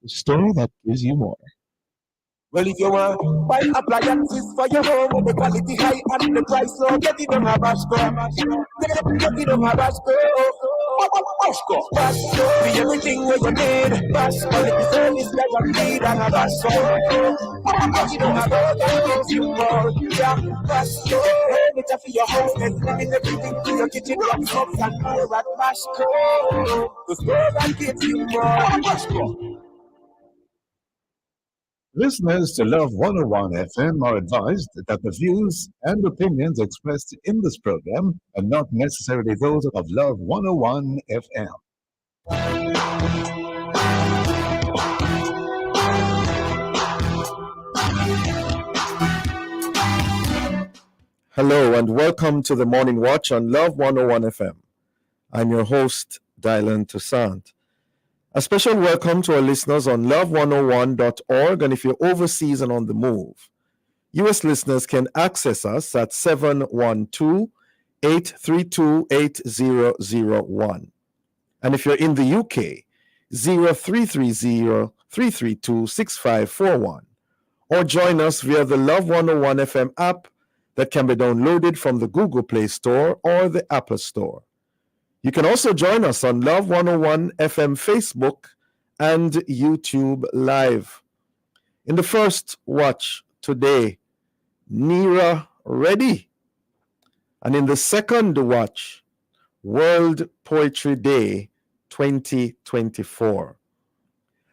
the story that gives you more. Well, if you want buy appliances for your home, the quality high and the price low, get it on Habasco. Get it on Habasco. Habasco. Be everything where you need. Bash quality service guaranteed and Habasco. Get it on Habasco. Gives you more. Yeah, Habasco. Furniture for your house, and bringing everything to your kitchen, your cups and more at Habasco. The store that gives you more. Habasco. Listeners to Love 101 FM are advised that the views and opinions expressed in this program are not necessarily those of Love 101 FM. Hello and welcome to the Morning Watch on Love 101 FM. I'm your host, Dylan Toussaint. A special welcome to our listeners on love101.org, and if you're overseas and on the move, U.S. listeners can access us at 712-832-8001. And if you're in the UK, 0330-332-6541. Or join us via the Love 101 FM app that can be downloaded from the Google Play Store or the Apple Store. You can also join us on Love 101 FM Facebook and YouTube Live. In the first watch today, Nira Reddy. And in the second watch, World Poetry Day 2024.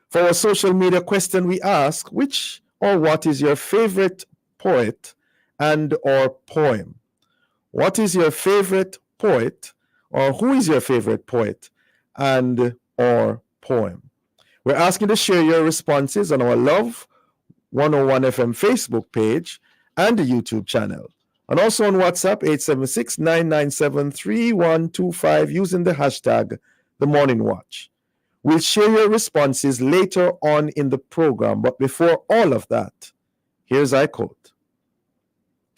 For our social media question, we ask, which or what is your favorite poet and or poem? What is your favorite poet? Or who is your favorite poet and or poem? We're asking to share your responses on our Love 101 FM Facebook page and the YouTube channel. And also on WhatsApp, 876-997-3125 using the hashtag The Morning Watch. We'll share your responses later on in the program. But before all of that, here's I quote.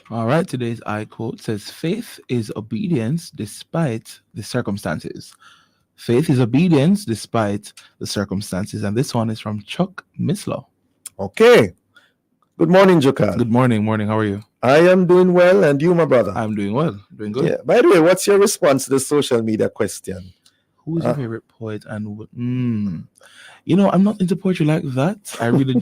All right, today's I quote says, faith is obedience despite the circumstances. Faith is obedience despite the circumstances. And this one is from Chuck Mislow. Okay. Good morning, Jokal. Good morning. How are you? I am doing well, and you, my brother? I'm doing well. Doing good. Yeah. By the way, what's your response to the social media question? Who is your favorite poet? And I'm not into poetry like that. I really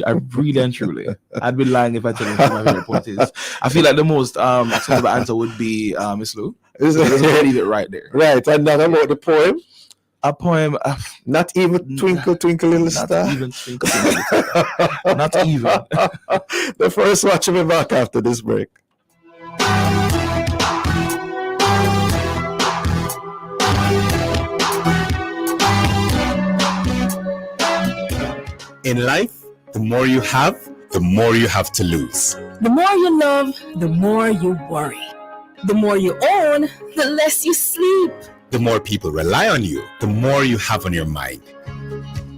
and truly, I'd be lying if I tell you who my favorite poet is. I feel like the most acceptable answer would be Miss Lou. Leave it right there. Right, and not about the poem. A poem, not even Twinkle Twinkle Little Star. Not even Twinkle Twinkle Little Star. Not even. The first watch will be back after this break. In life, the more you have, the more you have to lose. The more you love, the more you worry. The more you own, the less you sleep. The more people rely on you, the more you have on your mind.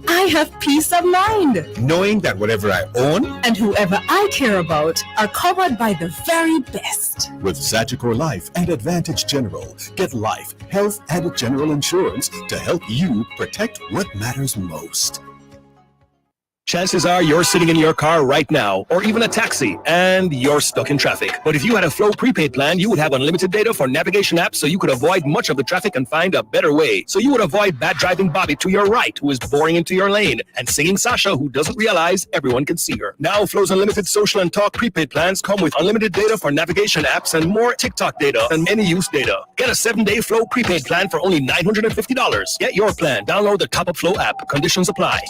I have peace of mind, knowing that whatever I own and whoever I care about are covered by the very best. With Sagicor Life and Advantage General, get life, health, and general insurance to help you protect what matters most. Chances are you're sitting in your car right now, or even a taxi, and you're stuck in traffic. But if you had a Flow prepaid plan, you would have unlimited data for navigation apps, so you could avoid much of the traffic and find a better way. So you would avoid bad driving Bobby to your right, who is boring into your lane, and singing Sasha, who doesn't realize everyone can see her. Now, Flow's unlimited social and talk prepaid plans come with unlimited data for navigation apps and more TikTok data and any use data. Get a 7-day Flow prepaid plan for only $950. Get your plan. Download the Top Up Flow app. Conditions apply.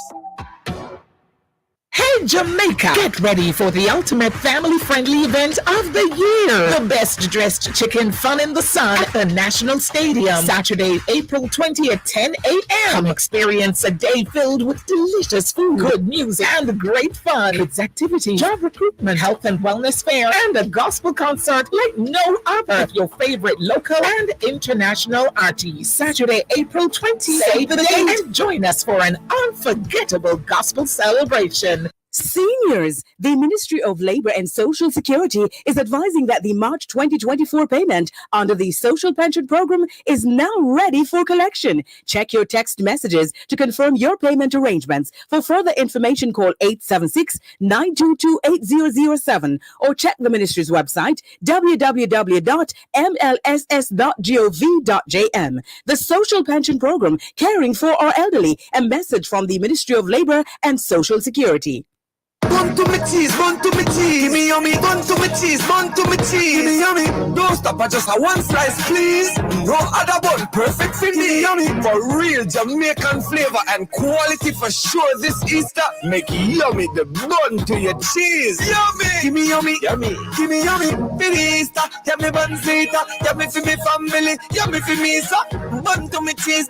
Hey Jamaica, get ready for the ultimate family-friendly event of the year. The best dressed chicken fun in the sun at the National Stadium. Saturday, April 20th, 10 a.m. Come experience a day filled with delicious food, good music, and great fun. Kids activities, job recruitment, health and wellness fair, and a gospel concert like no other with your favorite local and international artists. Saturday, April 20th, save the date and join us for an unforgettable gospel celebration. Seniors, the Ministry of Labor and Social Security is advising that the March 2024 payment under the Social Pension Program is now ready for collection. Check your text messages to confirm your payment arrangements. For further information, call 876-922-8007 or check the ministry's website, www.mlss.gov.jm. The Social Pension Program, caring for our elderly. A message from the Ministry of Labor and Social Security. Bun to me cheese, bun to me cheese. Give me yummy, bun to me cheese, bun to me cheese. Give me yummy. Don't stop at just a one slice, please. No other bun, perfect for me. Yummy. For real Jamaican flavor and quality for sure this Easter. Make yummy the bun to your cheese. Yummy. Give me yummy, yummy. Give me yummy. For the Easter, yummy bunzita. Yummy for me family, yummy for me, sir. Bun to me cheese,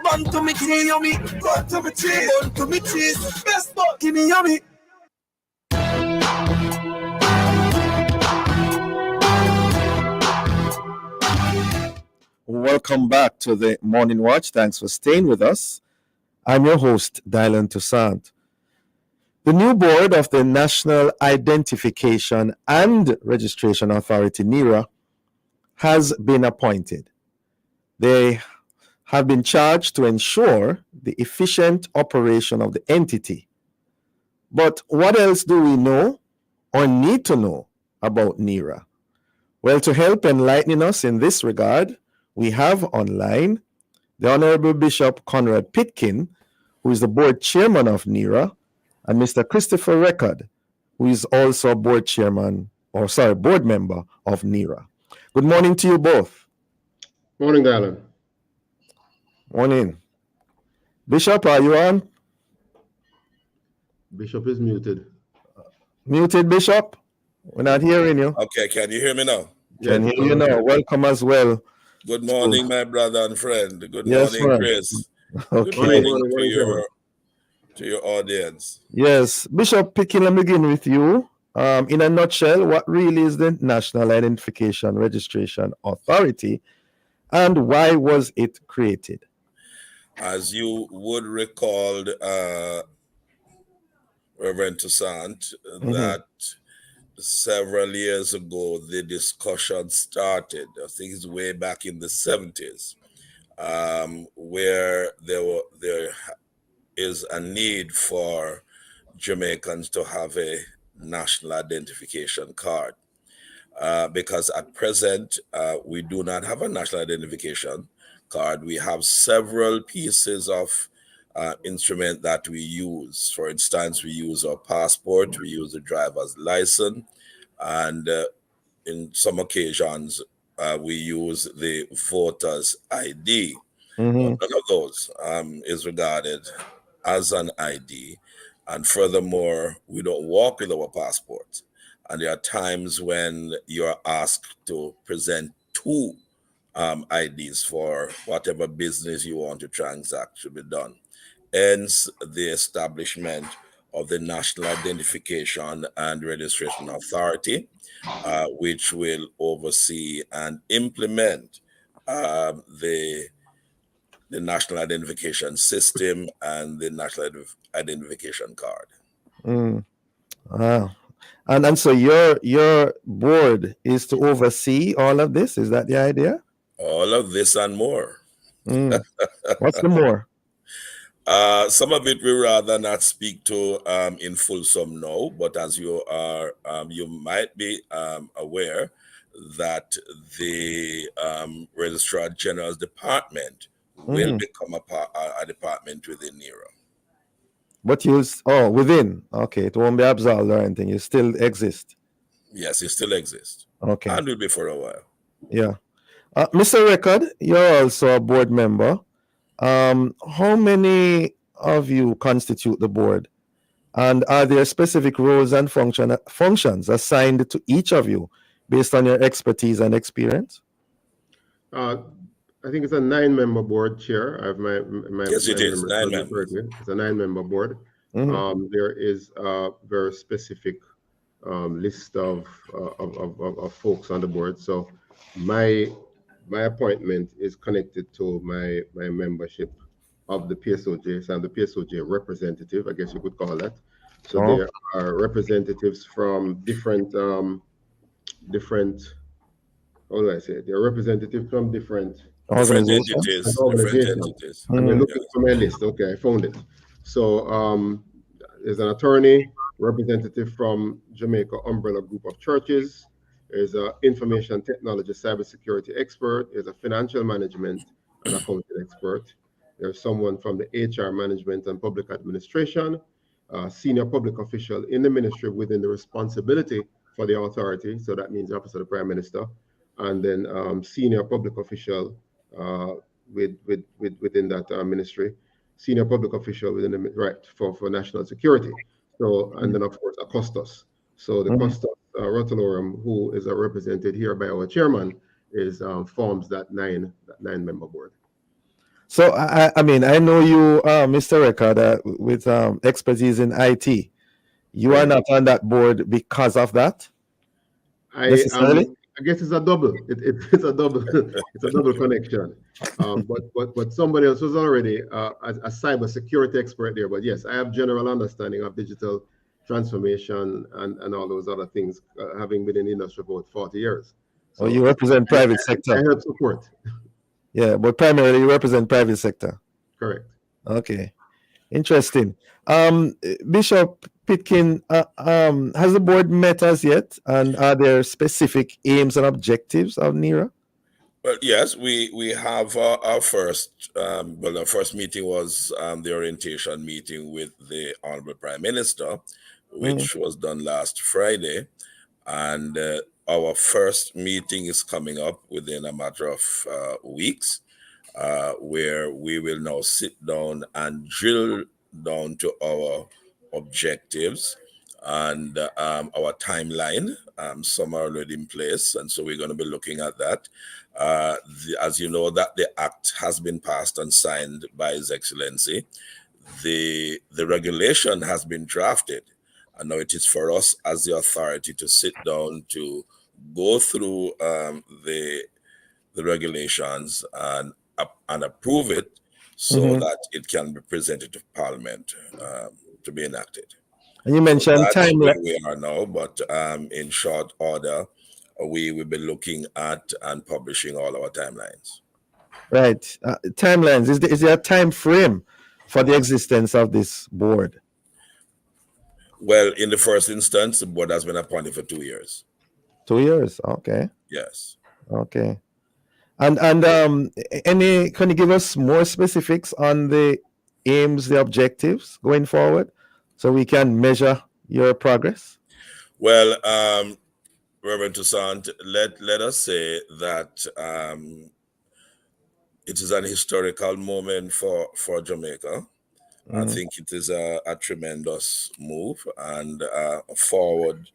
yummy. Bun to me cheese, bun to me cheese. Best bun. Give me yummy. Welcome back to the Morning Watch. Thanks for staying with us. I'm your host, Dylan Toussaint. The new board of the National Identification and Registration Authority, NIRA, has been appointed. They have been charged to ensure the efficient operation of the entity. But what else do we know or need to know about NIRA? Well, to help enlighten us in this regard, we have online the Honorable Bishop Conrad Pitkin, who is the board chairman of NIRA, and Mr. Christopher Record, who is also board member of NIRA. Good morning to you both. Morning, Dylan. Morning. Bishop, are you on? Bishop is muted. Muted, Bishop? We're not hearing you. Okay, can you hear me now? Can hear you now. Welcome as well. Good morning, my brother and friend. Good Yes, morning, friend. Chris. Okay. Good morning to your audience. Yes, Bishop Pitkin, let me begin with you. In a nutshell, what really is the National Identification Registration Authority, and why was it created? As you would recall, Reverend Toussaint, that several years ago, the discussion started, I think it's way back in the 70s, where there is a need for Jamaicans to have a national identification card. Because at present, we do not have a national identification card. We have several pieces of instrument that we use. For instance, we use our passport, we use the driver's license, and in some occasions, we use the voter's ID. None of those is regarded as an ID. And furthermore, we don't walk with our passports. And there are times when you're asked to present two IDs for whatever business you want to transact to be done. Hence, the establishment of the National Identification and Registration Authority, which will oversee and implement the National Identification System and the National Identification Card. Wow. And so your board is to oversee all of this? Is that the idea? All of this and more. What's the more? Some of it we rather not speak to in fulsome now, but as you are, you might be aware that the Registrar General's Department will become a department within NIRA. But within. Okay, it won't be absolved or anything. You still exist. Yes, it still exists. Okay. And will be for a while. Yeah. Mr. Record, you're also a board member. How many of you constitute the board? And are there specific roles and functions assigned to each of you based on your expertise and experience? I think it's a 9-member board, Chair. I have my yes, it is 9 members. It's a 9-member board. There is a very specific list of folks on the board. So my appointment is connected to my membership of the PSOJ. So I'm the PSOJ representative, I guess you could call that. So there are representatives from different how do I say it? There are representatives from different organizations. And they're looking for my list. Okay, I found it. So there's an attorney, representative from Jamaica Umbrella Group of Churches. There's an information technology cybersecurity expert. There's a financial management and accounting expert. There's someone from the HR management and public administration, senior public official in the ministry within the responsibility for the authority. So that means the Office of the Prime Minister, and then senior public official within that ministry, senior public official within the for national security. So, and then of course a custos. So the custos rotolorum, who is represented here by our chairman, is forms that nine member board. So I mean, I know you, Mr. Record, with expertise in IT. You are not on that board because of that. I guess it's a double. It's a double. It's a double connection. But somebody else was already a cyber security expert there. But yes, I have general understanding of digital transformation and all those other things, having been in the industry for about 40 years. So you represent private sector. I help support. Yeah, but primarily you represent private sector. Correct. Okay, interesting. Bishop Pitkin, has the board met as yet, and are there specific aims and objectives of NERA? Well, yes, we have our first. Our first meeting was the orientation meeting with the Honorable Prime Minister, which was done last Friday, and our first meeting is coming up within a matter of weeks, where we will now sit down and drill down to our objectives and our timeline. Some are already in place, and so we're going to be looking at that. As you know, that the act has been passed and signed by His Excellency. The regulation has been drafted, and now it is for us as the authority to sit down to go through the regulations and approve it so that it can be presented to Parliament to be enacted. And you mentioned timeline. We are now, but in short order, we will be looking at and publishing all our timelines. Right. Timelines. Is there a time frame for the existence of this board? Well, in the first instance, the board has been appointed for 2 years. 2 years. Okay. Yes. Okay. And can you give us more specifics on the aims, the objectives going forward, so we can measure your progress? Well, Reverend Toussaint, let us say that it is an historical moment for Jamaica. I think it is a tremendous move and forward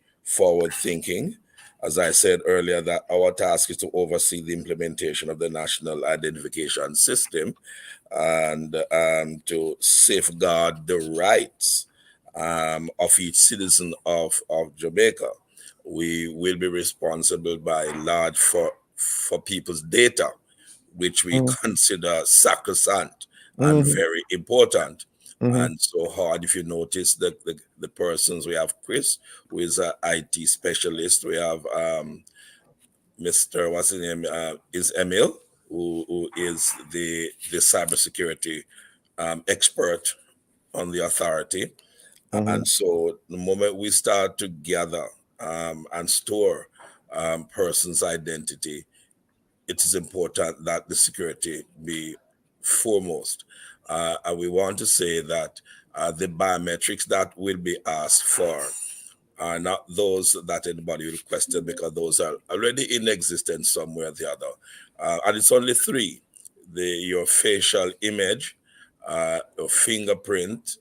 thinking. As I said earlier, that our task is to oversee the implementation of the national identification system and to safeguard the rights of each citizen of Jamaica. We will be responsible by large for people's data, which we consider sacrosanct and very important. And so hard, if you notice the persons, we have Chris, who is an IT specialist. We have Mr. what's his name, is Emil, who is the cybersecurity expert on the authority. And so the moment we start to gather and store person's identity, it is important that the security be foremost. And we want to say that the biometrics that will be asked for are not those that anybody will question, because those are already in existence somewhere or the other. And it's only three: your facial image, your fingerprint,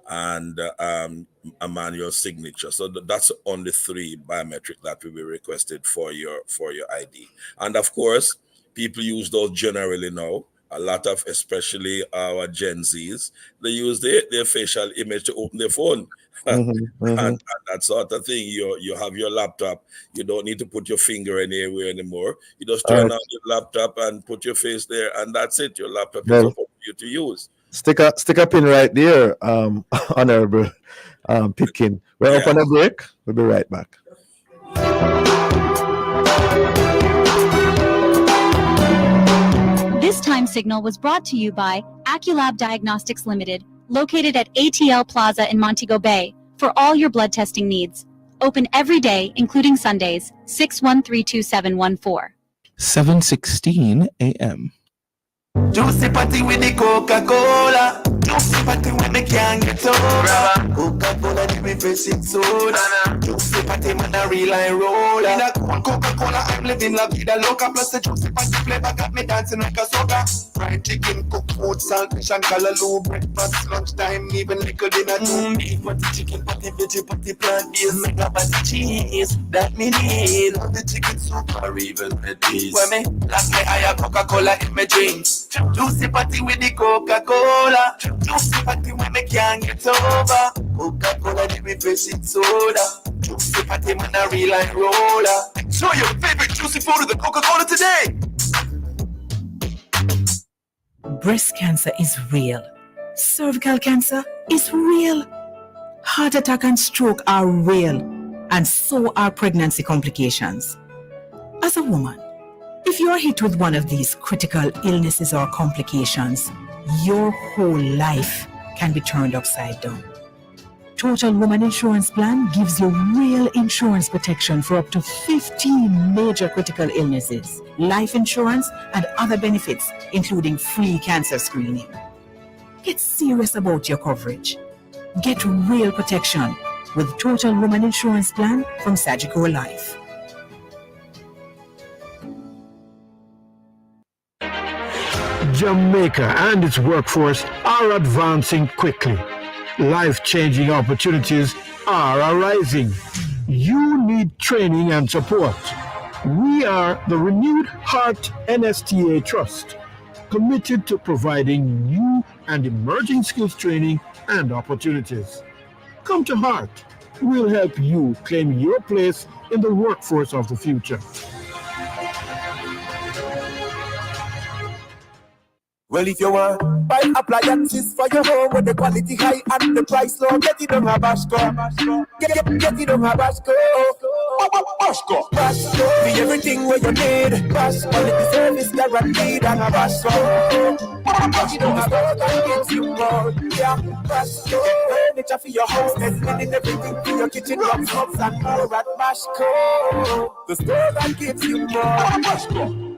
and a manual signature. So that's only three biometric that will be requested for your ID. And of course, people use those generally now. A lot of, especially our Gen Zs, they use their facial image to open their phone. And that sort of thing. You have your laptop. You don't need to put your finger anywhere anymore. You just turn on your laptop and put your face there, and that's it. Your laptop is open for you to use. Stick a pin right there, Honorable. Pitkin. We're up on a break. We'll be right back. This time signal was brought to you by Aculab Diagnostics Limited, located at ATL Plaza in Montego Bay, for all your blood testing needs. Open every day, including Sundays, 6132714. 7:16 a.m. Juicy party with the Coca-Cola. Juicy party when they can't get over. Coca-Cola, the refreshing soda. Juicy party, man, a real line roller. In a cool Coca-Cola, I'm living la vida loca. Plus the juicy party flavor got me dancing like a soca. Fried chicken, cooked food, saltfish and callaloo. Breakfast, lunchtime, even liquor dinner too. Beef patty, chicken patty, veggie patty, plant-based, mega patty cheese. That me need. Love the chicken soup or even red peas. When me black me higher Coca-Cola in my drinks. Juicy party with the Coca-Cola. Juicy party when me can't get over. Coca-Cola, the refreshing soda. Juicy party, man, a real line roller. Enjoy your favorite juicy food with the Coca-Cola today. Breast cancer is real. Cervical cancer is real. Heart attack and stroke are real. And so are pregnancy complications. As a woman, if you are hit with one of these critical illnesses or complications, your whole life can be turned upside down. Total Woman Insurance Plan gives you real insurance protection for up to 15 major critical illnesses, life insurance, and other benefits, including free cancer screening. Get serious about your coverage. Get real protection with Total Woman Insurance Plan from Sagicor Life. Jamaica and its workforce are advancing quickly. Life-changing opportunities are arising. You need training and support. We are the Renewed Heart NSTA Trust, committed to providing new and emerging skills training and opportunities. Come to Heart. We'll help you claim your place in the workforce of the future. Well, if you want buy appliances for your home with the quality high and the price low, get it on Habashco. Get it on Habashco. Habashco. Be everything where you need. Bash quality service guaranteed on Habashco. Get it on Habashco, gives you more. Yeah, Habashco. Furniture for your house, and everything for your kitchen, rocks, and more at Habashco. The store that gives you more. Habashco.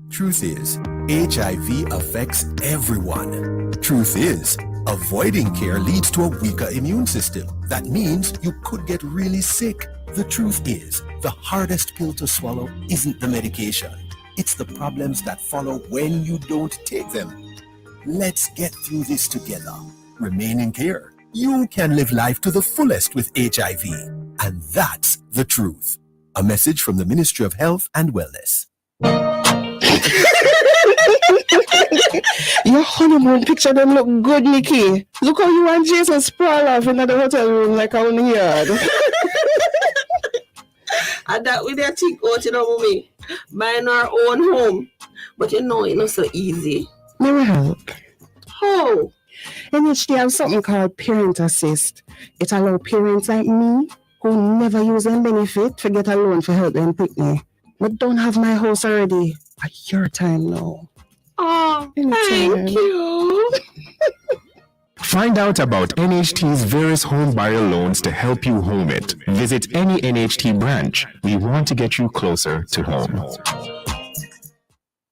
Truth is, HIV affects everyone. Truth is, avoiding care leads to a weaker immune system. That means you could get really sick. The truth is, the hardest pill to swallow isn't the medication. It's the problems that follow when you don't take them. Let's get through this together. Remain in care. You can live life to the fullest with HIV. And that's the truth. A message from the Ministry of Health and Wellness. Your honeymoon picture them look good, Nikki. Look how you and Jason sprawl off in the hotel room like a own yard. And that with their tick out, you know, mommy. Buying our own home. But you know, it's not so easy. May we help? How? NHD have something called Parent Assist. It allows parents like me who never use them benefit to get a loan for help them pick me. But don't have my house already. At your time now. Oh, thank you. Find out about NHT's various home buyer loans to help you home it. Visit any NHT branch. We want to get you closer to home.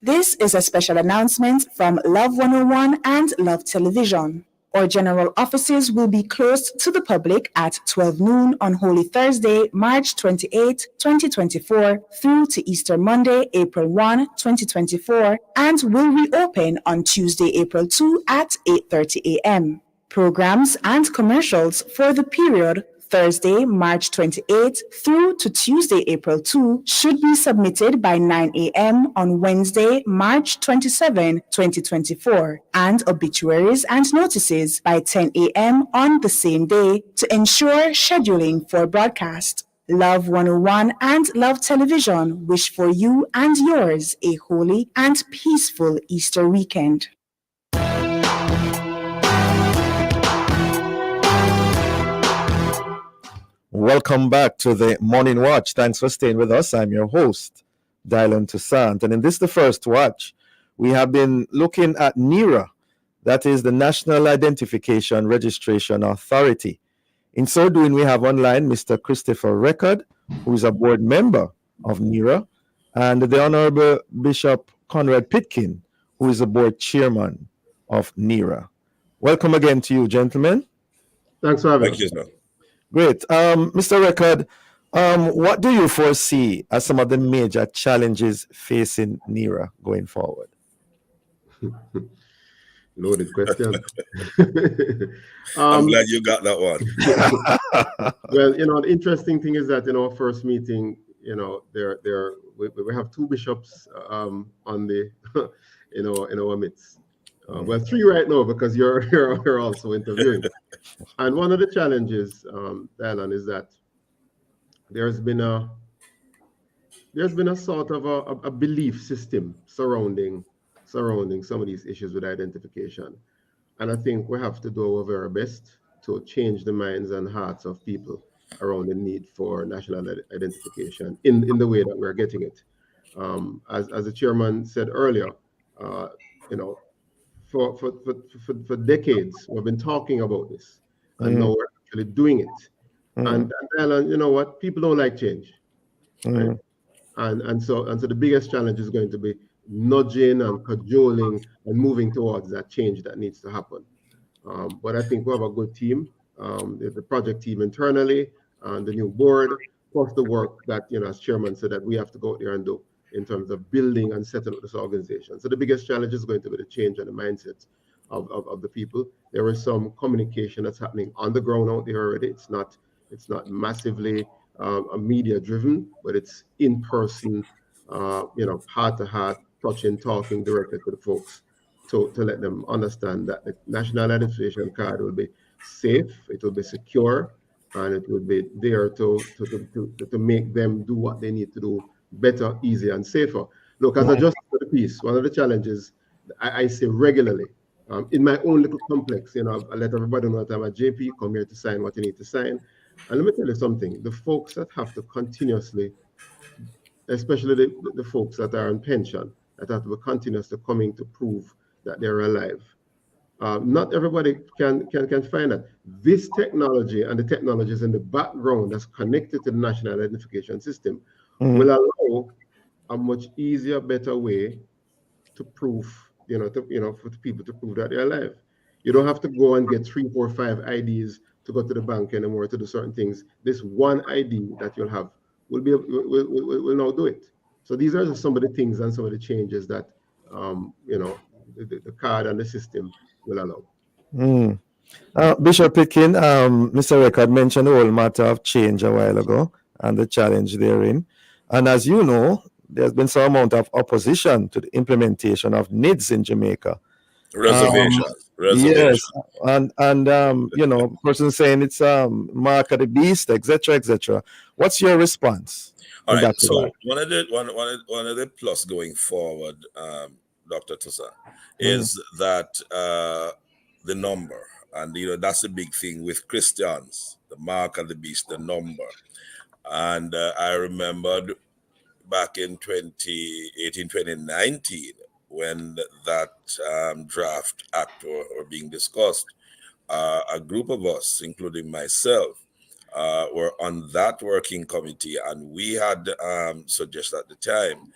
This is a special announcement from Love 101 and Love Television. Our general offices will be closed to the public at 12 noon on Holy Thursday, March 28, 2024, through to Easter Monday, April 1, 2024, and will reopen on Tuesday, April 2 at 8:30 a.m. Programs and commercials for the period Thursday, March 28 through to Tuesday, April 2 should be submitted by 9 a.m. on Wednesday, March 27, 2024, and obituaries and notices by 10 a.m. on the same day to ensure scheduling for broadcast. Love 101 and Love Television wish for you and yours a holy and peaceful Easter weekend. welcome back to the Morning Watch. Thanks for staying with us. I'm your host, Dylan Toussaint. And in this, the first watch, we have been looking at NIRA, that is the National Identification Registration Authority. In so doing, we have online Mr. Christopher Record, who is a board member of NIRA, and the Honorable Bishop Conrad Pitkin, who is the board chairman of NIRA. Welcome again to you, gentlemen. Thanks for having us. Thank you, sir. Great. Mr. Record, what do you foresee as some of the major challenges facing NIRA going forward? Loaded question. I'm glad you got that one. Well, the interesting thing is that in our first meeting, we have two bishops on the in our midst. Well, three right now because you're also interviewing. And one of the challenges, Dylan, is that there's been a sort of a belief system surrounding some of these issues with identification. And I think we have to do our very best to change the minds and hearts of people around the need for national identification in the way that we're getting it. As the chairman said earlier, for decades, we've been talking about this, and now we're actually doing it. And you know what? People don't like change. Right? And so the biggest challenge is going to be nudging and cajoling and moving towards that change that needs to happen. But I think we have a good team. There's the project team internally and the new board, plus the work that, as chairman said, that we have to go out there and do in terms of building and setting up this organization. So the biggest challenge is going to be the change and the mindset of the people. There is some communication that's happening on the ground out there already. It's not massively media driven, but it's in person, heart to heart, touching, talking directly to the folks to let them understand that the national identification card will be safe, it will be secure, and it will be there to make them do what they need to do better, easier, and safer. Look, as I just said the piece, one of the challenges I say regularly in my own little complex, I let everybody know that I'm a JP, come here to sign what you need to sign. And let me tell you something, the folks that have to continuously, especially the folks that are on pension, that have to be continuously coming to prove that they're alive. Not everybody can find that. This technology and the technologies in the background that's connected to the national identification system will allow a much easier, better way to prove, for people to prove that they're alive. You don't have to go and get 3, 4, 5 IDs to go to the bank anymore to do certain things. This one ID that you'll have will now do it. So these are some of the things and some of the changes that the card and the system will allow. Bishop Pitkin, Mr. Record mentioned the whole matter of change a while ago and the challenge therein. And as you know, there's been some amount of opposition to the implementation of NIDS in Jamaica. Reservations. Yes, and person saying it's mark of the beast, etc., etc. What's your response? All right. So one of the plus going forward, Dr. Toussaint, is that the number, and that's the big thing with Christians, the mark of the beast, the number. And I remembered back in 2018, 2019, when that draft act were being discussed, a group of us, including myself, were on that working committee, and we had suggested at the time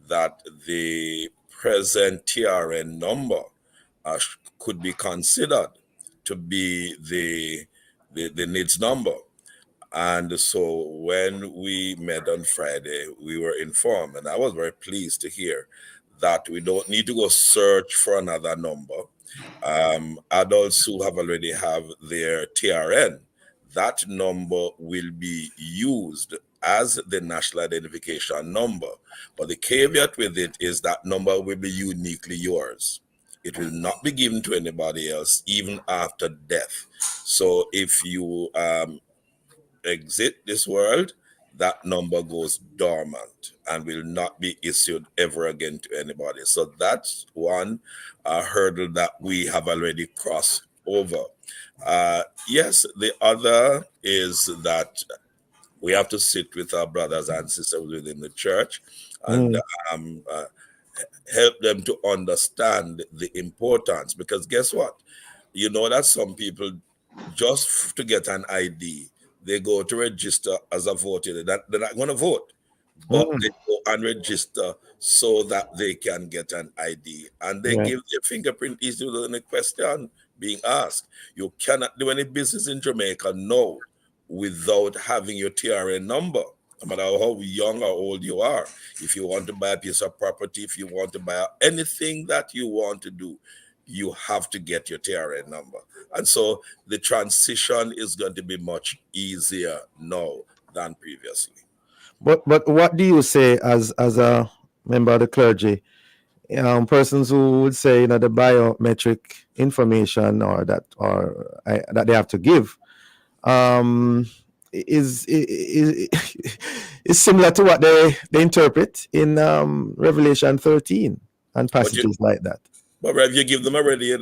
that the present TRN number could be considered to be the NIDS number. And so when we met on Friday, we were informed, and I was very pleased to hear that we don't need to go search for another number. Adults who have already have their TRN, that number will be used as the national identification number. But the caveat with it is that number will be uniquely yours. It will not be given to anybody else, even after death. So if you exit this world, that number goes dormant and will not be issued ever again to anybody. So that's one hurdle that we have already crossed over. Yes, the other is that We have to sit with our brothers and sisters within the church and help them to understand the importance. Because guess what? You know that some people, just to get an ID, they go to register as a voter. They're not going to vote, but they go and register so that they can get an ID. And they give their fingerprint easily without any question being asked. You cannot do any business in Jamaica now without having your TRN number, no matter how young or old you are. If you want to buy a piece of property, if you want to buy anything that you want to do, you have to get your TRN number. And so the transition is going to be much easier now than previously. But what do you say as a member of the clergy? Persons who would say, the biometric information that they have to give is similar to what they interpret in Revelation 13 and passages like that. But Rev, you give them already,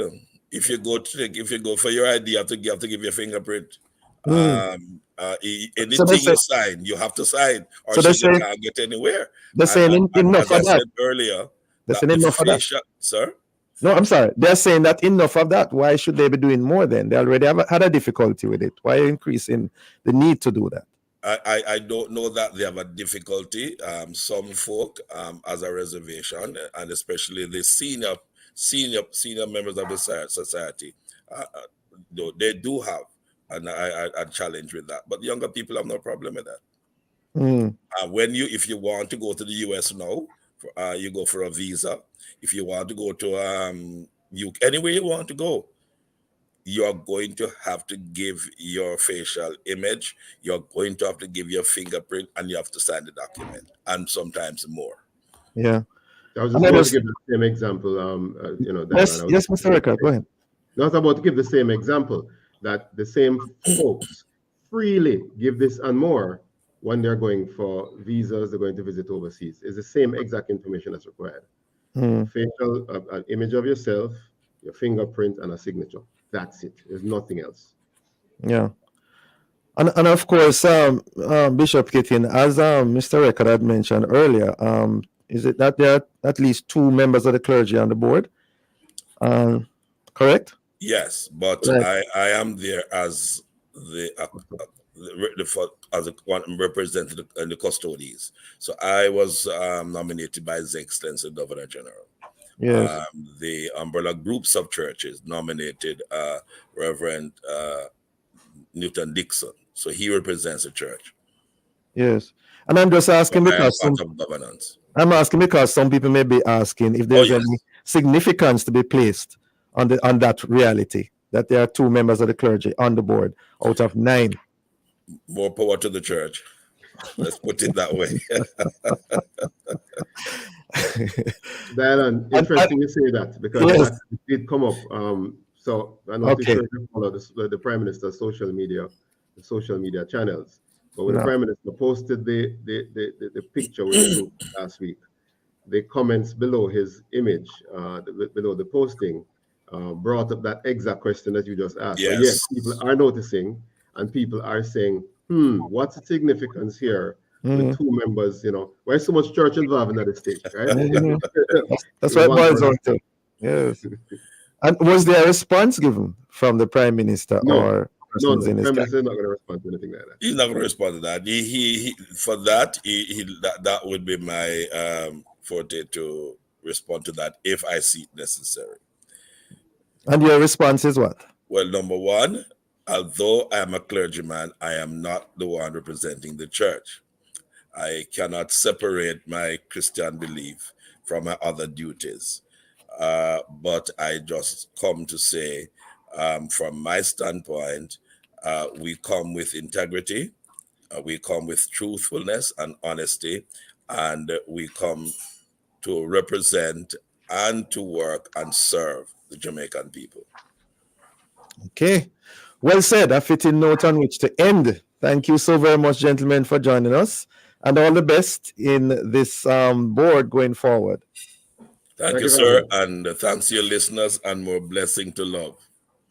If you go for your ID, you have to give your fingerprint. Anything you sign, you have to sign, or so you can't get anywhere. They're saying enough of that. As I said earlier, they're saying enough of that. Sir? No, I'm sorry. They're saying that enough of that. Why should they be doing more then? They already had a difficulty with it. Why increasing the need to do that? I don't know that they have a difficulty. Some folk as a reservation, and especially the senior members of the society, they do have a challenge with that. But younger people have no problem with that. If you want to go to the US now, you go for a visa. If you want to go to anywhere you want to go, you're going to have to give your facial image, you're going to have to give your fingerprint, and you have to sign the document, and sometimes more. Yeah. I was just about to give the same example. Yes, Mr. Rickard, go ahead. I was about to give the same example, that the same folks freely give this and more when they're going for visas, they're going to visit overseas. It's the same exact information that's required. Facial, an image of yourself, your fingerprint, and a signature. That's it. There's nothing else. Yeah. And of course, Bishop Kittin, as Mr. Rickard had mentioned earlier, is it that there are at least 2 members of the clergy on the board? Correct? Yes, but right. I am there as one representing the custodies. So I was nominated by His Excellency Governor General. Yes. The umbrella groups of churches nominated Reverend Newton Dixon. So he represents the church. Yes. And I'm just asking because I'm asking because some people may be asking if there's any significance to be placed on that reality that there are 2 members of the clergy on the board out of 9. More power to the church. Let's put it that way. Dylan, interesting you say that, because that did come up. So I know sure you follow the Prime Minister's social media channels. But when the Prime Minister posted the picture with the group last week, the comments below his image, below the posting, brought up that exact question that you just asked. Yes. So yes, people are noticing, and people are saying, what's the significance here with 2 members? Why is so much church involved in that state, right? That's what it boils down to. Yes. And was there a response given from the Prime Minister or persons in his Prime Minister is not going to respond to anything like that. He's not going to respond to that. That would be my forte to respond to that if I see it necessary. And your response is what? Well, number one, although I am a clergyman, I am not the one representing the church. I cannot separate my Christian belief from my other duties. But I just come to say, from my standpoint, we come with integrity, we come with truthfulness and honesty, and we come to represent and to work and serve the Jamaican people. Okay. Well said. A fitting note on which to end. Thank you so very much, gentlemen, for joining us, and all the best in this board going forward. Thank you, sir, and thanks to your listeners, and more blessing to love.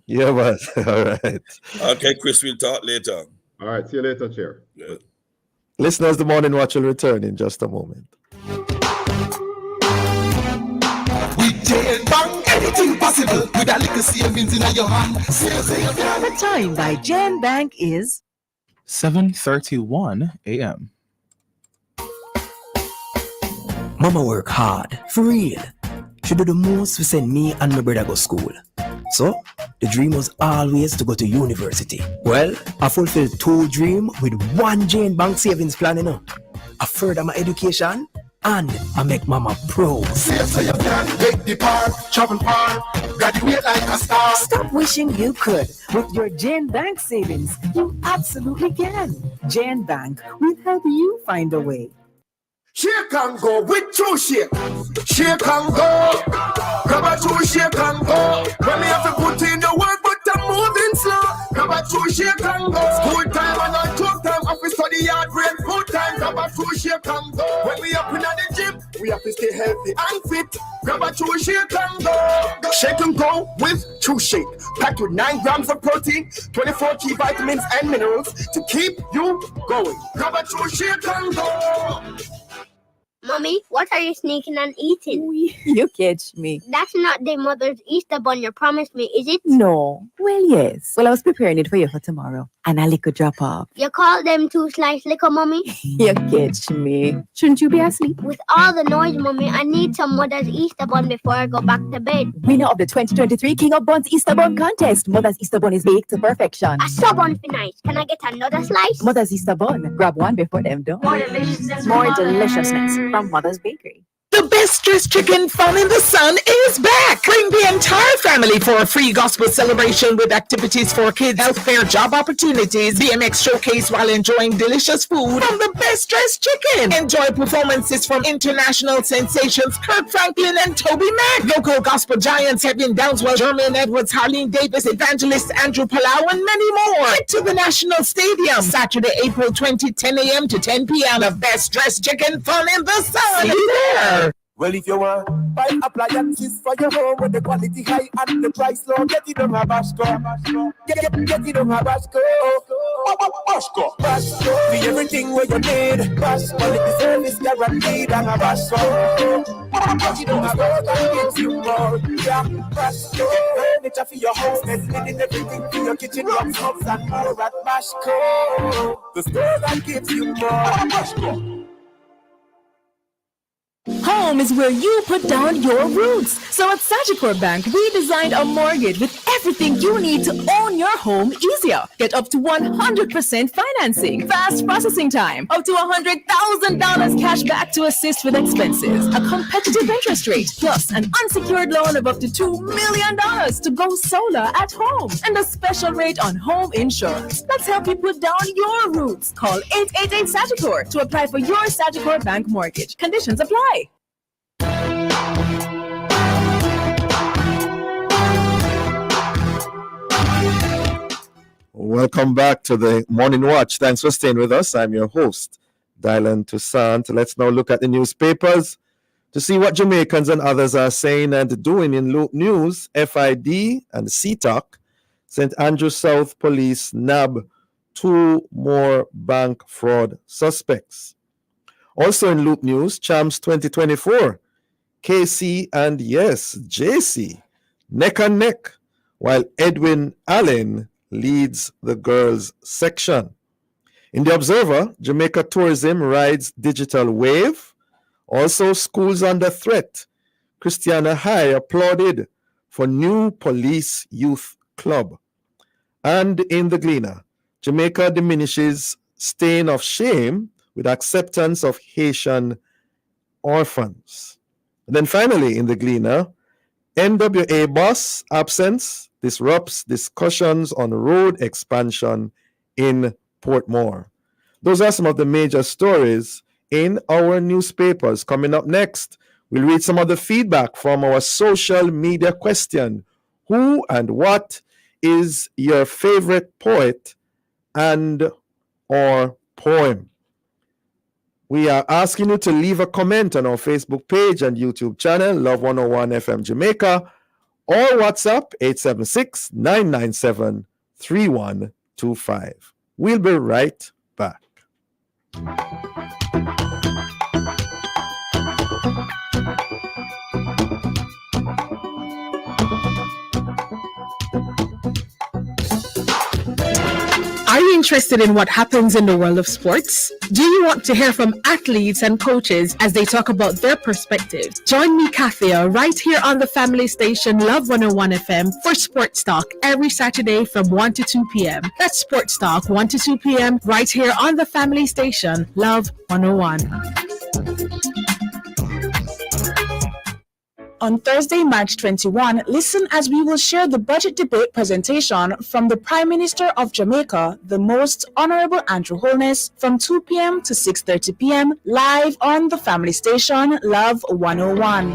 Yeah, man. All right. Okay, Chris, we'll talk later. All right, see you later, Chair. Good. Listeners, the Morning Watch will return in just a moment. Anything possible with a little savings in your hand. The time by Jan Bank is 7:31 a.m. Mama work hard, for real. She do the most to send me and my brother go school. So, the dream was always to go to university. Well, I fulfilled 2 dreams with 1 Jane Bank savings plan, you know. I further my education and I make mama proud. Save so you can make the part, travel far, graduate like a star. Stop wishing you could. With your Jan Bank savings, you absolutely can. Jan Bank will help you find a way. Shake and go with true shake. Shake and go. Grab a true shake and go. When me have to put in the work, but I'm moving slow. Grab a true shake and go. School time and not joke time. Have to study hard, brain full time. Grab a true shake and go. When we up in the gym, we have to stay healthy and fit. Grab a true shake and go. Shake and go with true shake. Packed with 9 grams of protein, 24 key vitamins and minerals to keep you going. Grab a true shake and go. Mommy, what are you sneaking and eating? You catch me. That's not the mother's Easter bun you promised me, is it? No. Well, yes. Well, I was preparing it for you for tomorrow. And a little drop off. You call them 2 slice liquor, Mommy? You catch me. Shouldn't you be asleep? With all the noise, Mommy, I need some mother's Easter bun before I go back to bed. Winner of the 2023 King of Buns Easter Bun Contest. Mother's Easter Bun is baked to perfection. A sub bun for nice. Can I get another slice? Mother's Easter Bun. Grab one before them done. More deliciousness from Mother's Bakery. The best dressed chicken fun in the sun is back. Bring the entire family for a free gospel celebration with activities for kids, healthcare, job opportunities, BMX showcase while enjoying delicious food from the best dressed chicken. Enjoy performances from international sensations Kirk Franklin and Toby Mac, local gospel giants Kevin Downswell, Jermaine Edwards, Harleen Davis, evangelist Andrew Palau, and many more. Head to the National Stadium Saturday, April 20, 10 a.m. to 10 p.m. The best dressed chicken fun in the sun. See you there. Well, if you want buy appliances for your home with the quality high and the price low, get it on Habashco. Get it on Habashco. Habashco. For everything where you need. Bash quality service guaranteed on Habashco. Get it on Habashco and gives you more. Yeah, Habashco. Furniture for your house, and everything for your kitchen, your house and more at Habashco. The store that gives you more. Habashco. Home is where you put down your roots. So at Sagicor Bank, we designed a mortgage with everything you need to own your home easier. Get up to 100% financing, fast processing time, up to $100,000 cash back to assist with expenses, a competitive interest rate, plus an unsecured loan of up to $2 million to go solar at home, and a special rate on home insurance. Let's help you put down your roots. Call 888 Sagicor to apply for your Sagicor Bank mortgage. Conditions apply. Welcome back to the Morning Watch. Thanks for staying with us. I'm your host, Dylan Toussaint. Let's now look at the newspapers to see what Jamaicans and others are saying and doing in Loop News. FID and CTOC, St. Andrew South Police nab 2 more bank fraud suspects. Also in Loop News, Champs 2024, KC and yes, JC, neck and neck, while Edwin Allen leads the girls section. In the Observer, Jamaica tourism rides digital wave. Also, schools under threat. Christiana High applauded for new police youth club. And in the Gleaner, Jamaica diminishes stain of shame with acceptance of Haitian orphans. And then finally, in the Gleaner, NWA boss absence disrupts discussions on road expansion in Portmore. Those are some of the major stories in our newspapers. Coming up next, we'll read some of the feedback from our social media question. Who and what is your favorite poet and or poem? We are asking you to leave a comment on our Facebook page and YouTube channel, Love 101 FM Jamaica, or WhatsApp 876-997-3125. We'll be right back. Are you interested in what happens in the world of sports? Do you want to hear from athletes and coaches as they talk about their perspectives? Join me, Kathia, right here on the family station Love 101 FM for Sports Talk every Saturday from 1 to 2 p.m. That's Sports Talk 1 to 2 p.m. right here on the family station Love 101. On Thursday, March 21, listen as we will share the budget debate presentation from the Prime Minister of Jamaica, the Most Honorable Andrew Holness, from 2 p.m. to 6:30 p.m. live on the family station Love 101.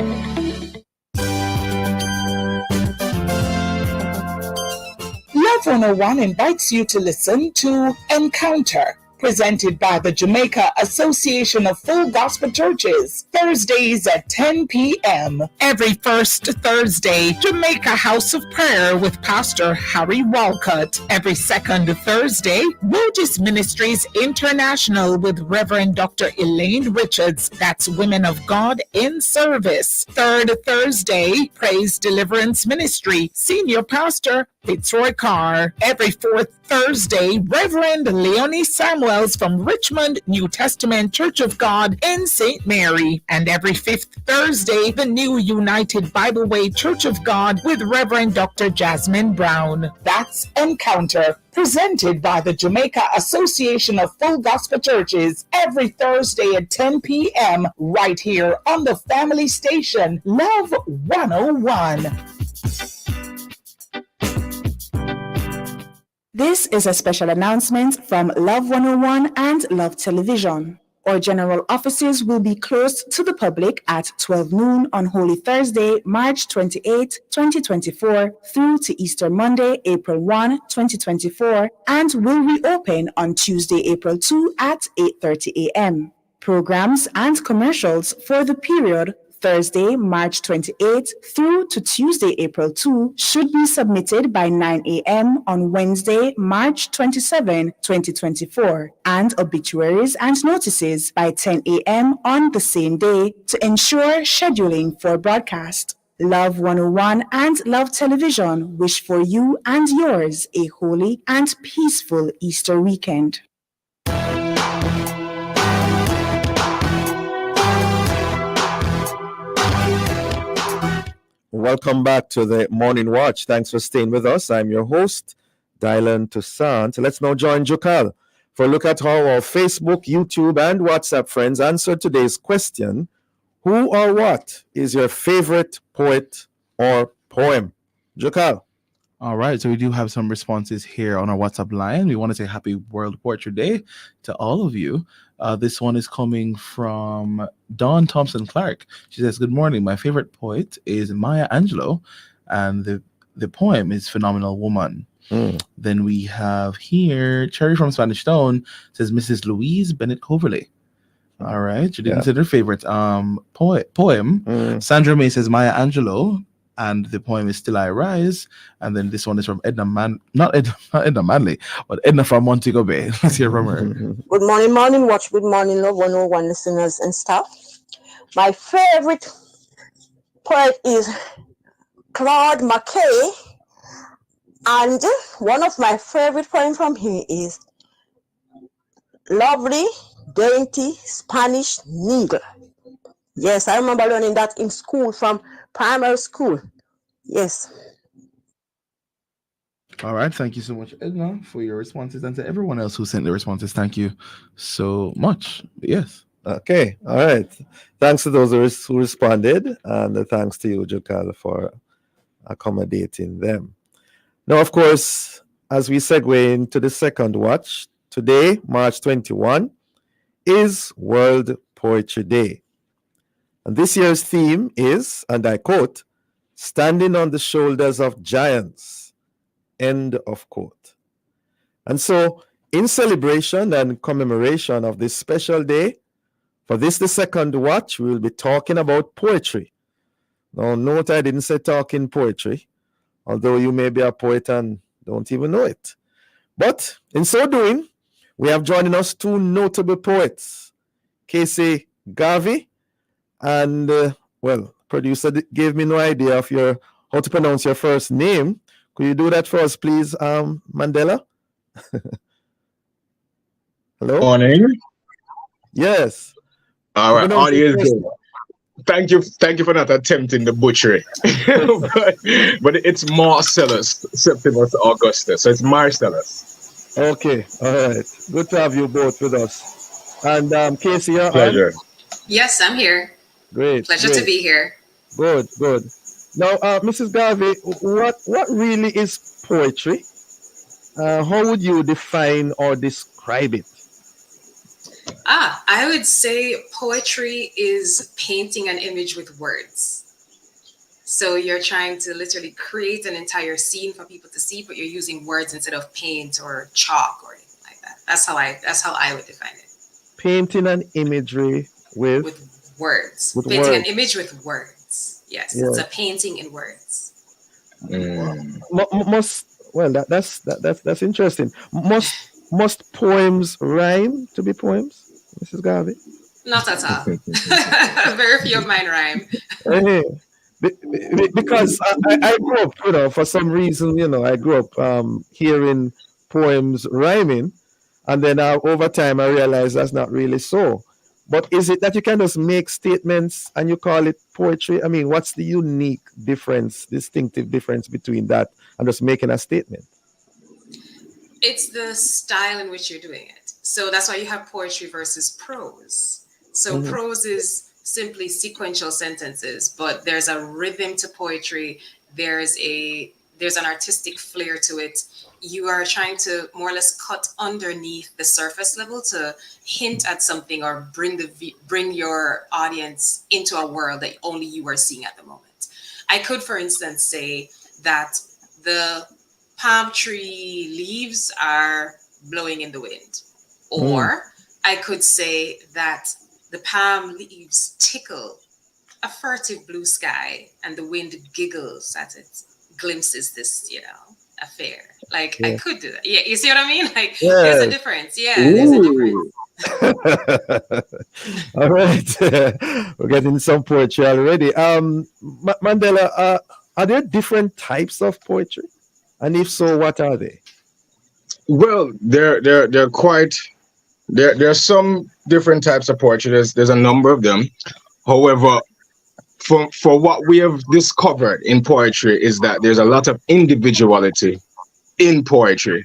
Love 101 invites you to listen to Encounter, presented by the Jamaica Association of Full Gospel Churches, Thursdays at 10 p.m. Every first Thursday, Jamaica House of Prayer with Pastor Harry Walcott. Every second Thursday, Burgess Ministries International with Reverend Dr. Elaine Richards. That's Women of God in Service. Third Thursday, Praise Deliverance Ministry, Senior Pastor Fitzroy Carr. Every fourth Thursday, Reverend Leonie Samuels from Richmond New Testament Church of God in St. Mary. And every fifth Thursday, the New United Bible Way Church of God with Reverend Dr. Jasmine Brown. That's Encounter, presented by the Jamaica Association of Full Gospel Churches every Thursday at 10 p.m. right here on the family station Love 101. This is a special announcement from Love 101 and Love Television. Our general offices will be closed to the public at 12 noon on Holy Thursday, March 28, 2024 through to Easter Monday, April 1, 2024, and will reopen on Tuesday, April 2 at 8:30 a.m. Programs and commercials for the period Thursday, March 28 through to Tuesday, April 2 should be submitted by 9 a.m. on Wednesday, March 27, 2024, and obituaries and notices by 10 a.m. on the same day to ensure scheduling for broadcast. Love 101 and Love Television wish for you and yours a holy and peaceful Easter weekend. Welcome back to the Morning Watch. Thanks for staying with us. I'm your host, Dylan Toussaint. Let's now join Jokal for a look at how our Facebook, YouTube, and WhatsApp friends answered today's question: who or what is your favorite poet or poem? Jokal. All right, so we do have some responses here on our WhatsApp line. We want to say happy World Poetry Day to all of you. This one is coming from Dawn Thompson Clark. She says, good morning. My favorite poet is Maya Angelou, and the poem is Phenomenal Woman. Then we have here, Cherry from Spanish Town says Mrs. Louise Bennett Coverley. All right, she didn't say her favorite poem. Sandra May says Maya Angelou, and the poem is Still I Rise. And then this one is from Edna not Edna Manley, but Edna from Montego Bay. Let's hear from her. Good morning, Morning Watch. Good morning, Love 101 listeners and staff. My favorite poet is Claude Mackay, and one of my favorite poems from him is Lovely, Dainty Spanish Needle. Yes, I remember learning that in school, from primary school. Yes. All right. Thank you so much, Edna, for your responses. And to everyone else who sent the responses, thank you so much. Yes. Okay. All right. Thanks to those who responded. And thanks to you, Jokal, for accommodating them. Now, of course, as we segue into the second watch, today, March 21, is World Poetry Day. And this year's theme is, and I quote, standing on the shoulders of giants, end of quote. And so, in celebration and commemoration of this special day, for this, the second watch, we will be talking about poetry. Now, note I didn't say talking poetry, although you may be a poet and don't even know it. But in so doing, We have joining us two notable poets, Casey Garvey and, producer gave me no idea of how to pronounce your first name. Could you do that for us, please, Mandela? Hello? Morning. Yes. All right, audience. Thank you for not attempting the butchery. but it's Marcellus Septimus Augustus, so it's Marcellus. Okay, all right. Good to have you both with us. And Casey, you're Pleasure. on? Yes, I'm here. Great. Pleasure to be here. Good. Now, Mrs. Garvey, what really is poetry? How would you define or describe it? I would say poetry is painting an image with words. So you're trying to literally create an entire scene for people to see, but you're using words instead of paint or chalk or anything like that. That's how I would define it. Painting an imagery with words. With painting words. an image with words. Yes, Yeah. it's a painting in words. That's interesting. Must poems rhyme to be poems, Mrs. Garvey? Not at all. Very few of mine rhyme. Hey, because I grew up, for some reason, I grew up hearing poems rhyming, and then over time I realized that's not really so. But is it that you can just make statements and you call it poetry? I mean, what's the unique difference, distinctive difference between that and just making a statement? It's the style in which you're doing it. So that's why you have poetry versus prose. So prose is simply sequential sentences, but there's a rhythm to poetry. There's an artistic flair to it. You are trying to more or less cut underneath the surface level to hint at something or bring your audience into a world that only you are seeing at the moment. I could, for instance, say that the palm tree leaves are blowing in the wind. Or I could say that the palm leaves tickle a furtive blue sky and the wind giggles at it, glimpses this, affair. Like, I could do that. Yeah, you see what I mean? Like, there's a difference. Yeah, there's a difference. All right. We're getting some poetry already. Mandela, are there different types of poetry? And if so, what are they? Well, they're quite. There are some different types of poetry. There's a number of them. However, for what we have discovered in poetry is that there's a lot of individuality in poetry.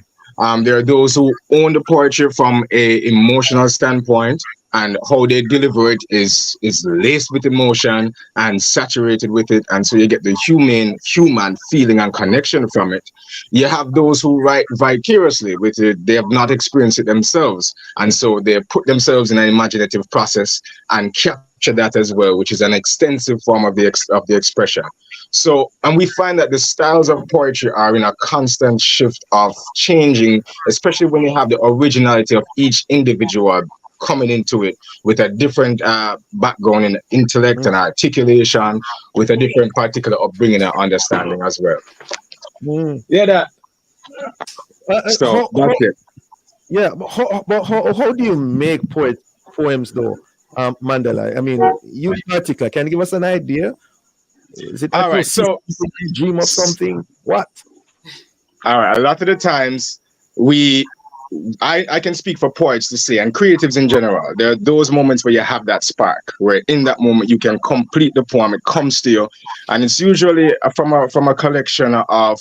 There are those who own the poetry from a emotional standpoint, and how they deliver it is laced with emotion and saturated with it, and so you get the human feeling and connection from it. You have those who write vicariously with it. They have not experienced it themselves, and so they put themselves in an imaginative process and capture that as well, which is an extensive form of the expression. So, and we find that the styles of poetry are in a constant shift of changing, especially when you have the originality of each individual coming into it with a different background in intellect and articulation, with a different particular upbringing and understanding as well. Yeah, that. So that's it. Yeah, but how do you make poems though, Mandela? I mean, you in particular, can you give us an idea? Is it all right? So you dream of something? What? All right. A lot of the times I can speak for poets to say, and creatives in general, there are those moments where you have that spark, where in that moment you can complete the poem, it comes to you, and it's usually from a collection of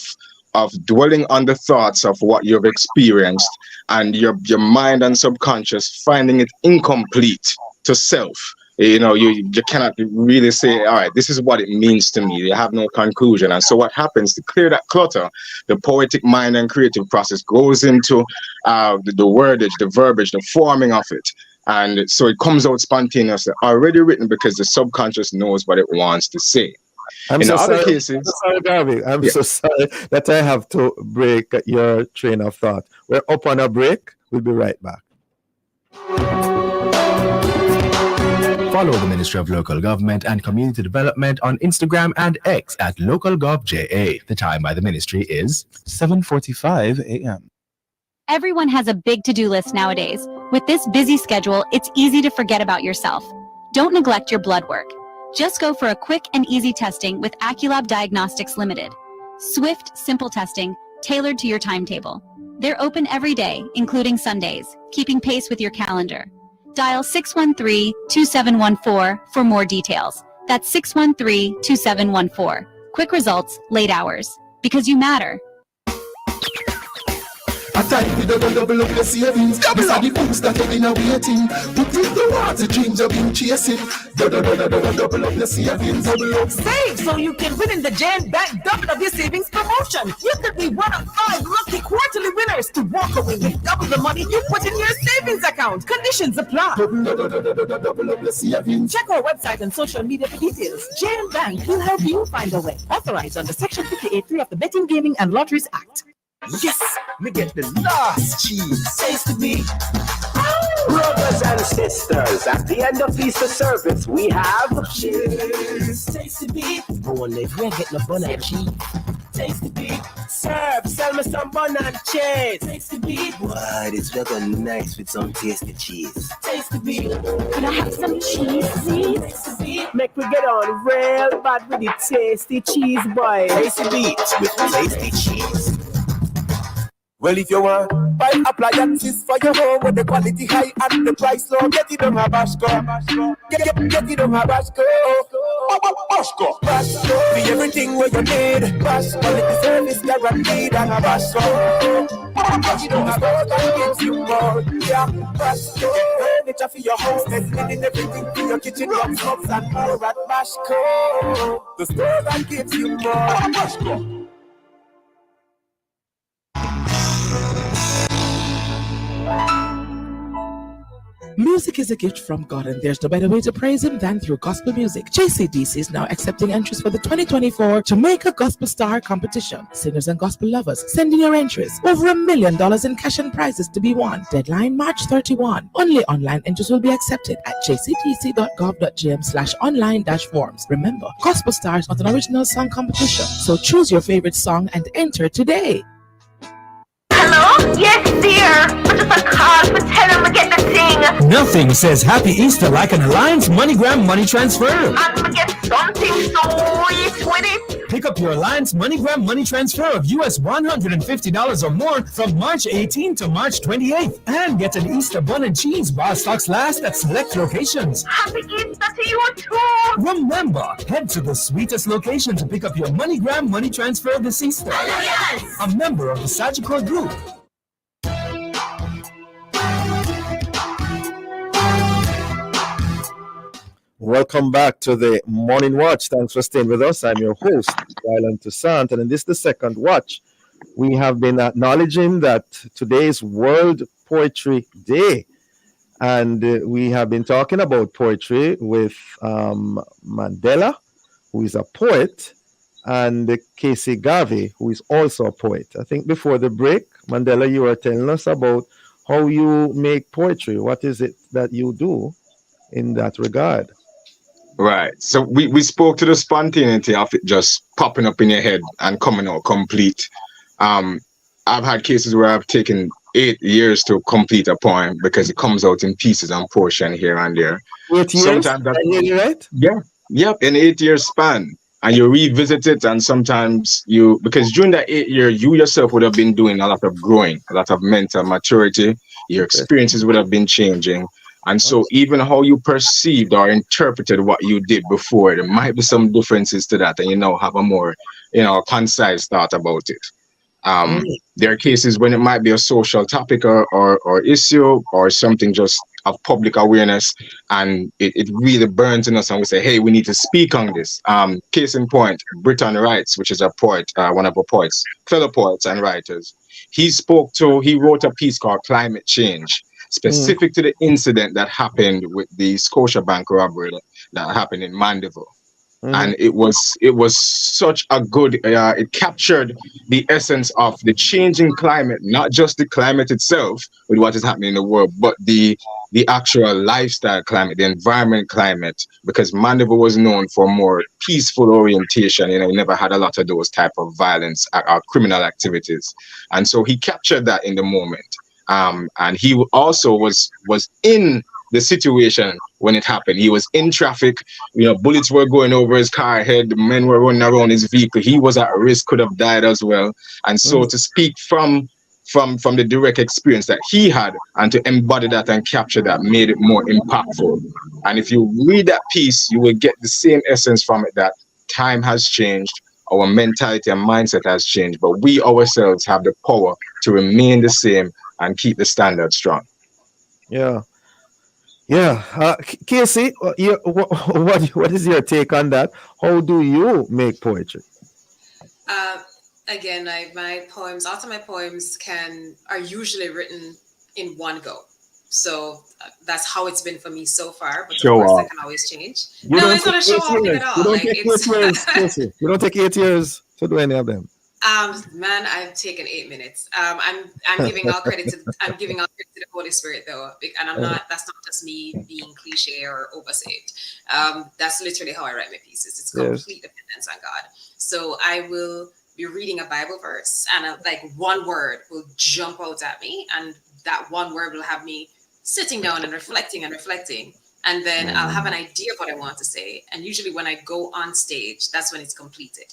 dwelling on the thoughts of what you've experienced, and your mind and subconscious finding it incomplete to self. You cannot really say, all right, this is what it means to me. You have no conclusion. And so what happens to clear that clutter, the poetic mind and creative process goes into the wordage, the verbiage, the forming of it. And so it comes out spontaneously, already written, because the subconscious knows what it wants to say. I'm so sorry, Garvey. I'm so sorry that I have to break your train of thought. We're up on a break. We'll be right back. Follow the Ministry of Local Government and Community Development on Instagram and X at LocalGovJA. The time by the ministry is 7:45 a.m. Everyone has a big to-do list nowadays. With this busy schedule, it's easy to forget about yourself. Don't neglect your blood work. Just go for a quick and easy testing with Aculab Diagnostics Limited. Swift, simple testing, tailored to your timetable. They're open every day, including Sundays, keeping pace with your calendar. Dial 613-2714 for more details. That's 613-2714. Quick results, late hours. Because you matter. A time with double up your savings. This are the books that you've been waiting. Put in the water, dreams you've been chasing. Double up your savings, double up. Save so you can win in the Jan Bank Double of Your Savings promotion. You could be one of 5 lucky quarterly winners to walk away with double the money you put in your savings account. Conditions apply. Double up your savings. Check our website and social media for details. Jan Bank will help you find a way. Authorized under Section 58.3 of the Betting, Gaming and Lotteries Act. Yes, me get the last cheese. Taste to me. Brothers and sisters, at the end of Easter service, we have cheese. Taste to me. Boy, if you ain't getting a bun and cheese. Taste to me. Serve, sell me some bun and cheese. Taste to me. Boy, this weather nice with some tasty cheese. Taste to me. Can I have some cheese, please? Taste to me. Make we get on real bad with the tasty cheese, boy. Tasty beats with tasty cheese. Well, if you want buy appliances for your home with the quality high and the price low, get it on my Bashco. Get it on my Bashco. Bashco. Be everything where you need. Bashco, quality service guaranteed on a Bashco. Get it on my Bashco and gives you more. Yeah, Bashco. Furniture for your home and cleaning everything for your kitchen, your cups and more at Bashco. The store that gives you more. Bashco. Music is a gift from God, and there's no better way to praise Him than through gospel music. JCDC is now accepting entries for the 2024 Jamaica Gospel Star Competition. Singers and gospel lovers, send in your entries. Over $1 million in cash and prizes to be won. Deadline March 31. Only online entries will be accepted at jcdc.gov.gm/online-forms. Remember, Gospel Star is not an original song competition, so choose your favorite song and enter today. Hello? Yes, dear. I'm just a call for tell him to get the thing. Nothing says Happy Easter like an Alliance MoneyGram money transfer. And get something sweet with it. Pick up your Alliance MoneyGram money transfer of US $150 or more from March 18th to March 28th and get an Easter bun and cheese while stocks last at select locations. Happy Easter to you too. Remember, head to the sweetest location to pick up your MoneyGram money transfer this Easter. Yes. A member of the Sagicor Group. Welcome back to the Morning Watch. Thanks for staying with us. I'm your host, Ryland Toussaint, and in this, the second watch, we have been acknowledging that today is World Poetry Day, and we have been talking about poetry with Mandela, who is a poet, and Casey Garvey, who is also a poet. I think before the break, Mandela, you were telling us about how you make poetry. What is it that you do in that regard? Right. So we spoke to the spontaneity of it just popping up in your head and coming out complete. I've had cases where I've taken 8 years to complete a poem because it comes out in pieces and portion here and there. 8 years? Sometimes right? Yeah. Yep. In 8 year span. And you revisit it, and sometimes because during that 8 year, you yourself would have been doing a lot of growing, a lot of mental maturity. Your experiences would have been changing. And so even how you perceived or interpreted what you did before, there might be some differences to that, and have a more, concise thought about it. There are cases when it might be a social topic or issue or something just of public awareness, and it really burns in us, and we say, hey, we need to speak on this. Case in point, Britton Wrights, which is a poet, one of our poets, fellow poets and writers. He wrote a piece called Climate Change, specific to the incident that happened with the Scotiabank robbery that happened in Mandeville. and it was such a good. It captured the essence of the changing climate, not just the climate itself with what is happening in the world, but the actual lifestyle climate, the environment climate, because Mandeville was known for more peaceful orientation. You know, he never had a lot of those type of violence or criminal activities, and so he captured that in the moment. And he also was in the situation when it happened. He was in traffic. You know, bullets were going over his car head. The men were running around his vehicle. He was at risk, could have died as well. And so to speak from the direct experience that he had and to embody that and capture that made it more impactful. And if you read that piece, you will get the same essence from it, that time has changed, our mentality and mindset has changed, but we ourselves have the power to remain the same and keep the standard strong. Yeah. Yeah. Casey, what is your take on that? How do you make poetry? Again, my poems, all of my poems are usually written in one go. So that's how it's been for me so far. But of course, that can always change. No, it's not a show off thing at all. Like it's you don't take 8 years to do any of them. Man, I've taken 8 minutes. I'm giving all credit to the Holy Spirit though, and that's not just me being cliche or oversaid. That's literally how I write my pieces. It's complete dependence on God. So I will be reading a Bible verse, and like one word will jump out at me, and that one word will have me sitting down and reflecting, and then I'll have an idea of what I want to say. And usually when I go on stage, that's when it's completed.